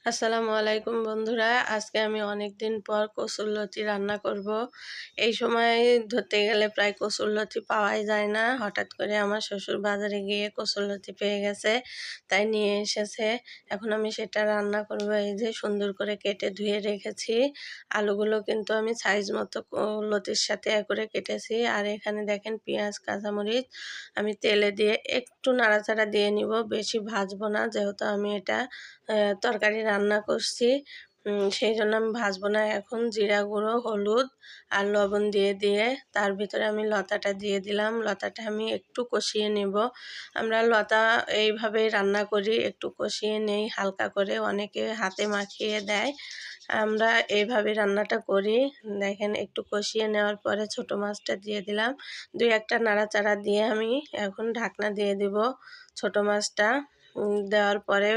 আসসালামু আলাইকুম বন্ধুরা। আজকে আমি অনেকদিন পর কসুরলতি রান্না করব। এই সময় ধরতে গেলে প্রায় কসুরলতি পাওয়াই যায় না। হঠাৎ করে আমার শ্বশুর বাজারে গিয়ে কসুরলতি পেয়ে গেছে, তাই নিয়ে এসেছে। এখন আমি সেটা রান্না করব। এই যে সুন্দর করে কেটে ধুয়ে রেখেছি। আলুগুলো কিন্তু আমি সাইজ মতো লতির সাথে করে কেটেছি। আর এখানে দেখেন পেঁয়াজ, কাঁচামরিচ আমি তেলে দিয়ে একটু নাড়াচাড়া দিয়ে নিব, বেশি ভাজবো না, যেহেতু আমি এটা তরকারি রান্না করছি। সেই জন্য আমি ভাজবো না। এখন জিরা গুঁড়ো, হলুদ আর লবণ দিয়ে তার ভিতরে আমি লতাটা দিয়ে দিলাম। লতাটা আমি একটু কষিয়ে নেব। আমরা লতা এইভাবেই রান্না করি, একটু কষিয়ে নেই হালকা করে, অনেকে হাতে মাখিয়ে দেয়। আমরা এইভাবে রান্নাটা করি। দেখেন একটু কষিয়ে নেওয়ার পরে ছোট মাছটা দিয়ে দিলাম। দুই একটা নাড়াচাড়া দিয়ে আমি এখন ঢাকনা দিয়ে দিব। ছোট মাছটা দেওয়ার পরে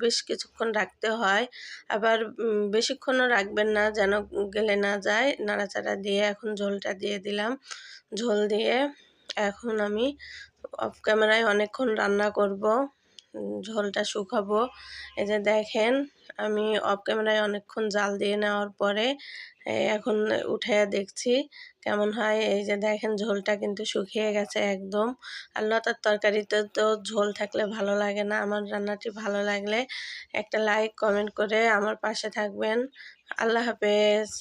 বেশ কিছুক্ষণ রাখতে হয়। আবার বেশিক্ষণও রাখবেন না, যেন গলে না যায়। নাড়াচাড়া দিয়ে এখন ঝোলটা দিয়ে দিলাম। ঝোল দিয়ে এখন আমি অফ ক্যামেরায় অনেকক্ষণ রান্না করব, ঝোলটা শুকাবো। এই যে দেখেন আমি অফ ক্যামেরায় অনেকক্ষণ জাল দিয়ে নেওয়ার পরে এখন উঠে দেখছি কেমন হয়। এই যে দেখেন ঝোলটা কিন্তু শুকিয়ে গেছে একদম। আর লতার তরকারিতে তো ঝোল থাকলে ভালো লাগে না। আমার রান্নাটি ভালো লাগলে একটা লাইক কমেন্ট করে আমার পাশে থাকবেন। আল্লাহ হাফেজ।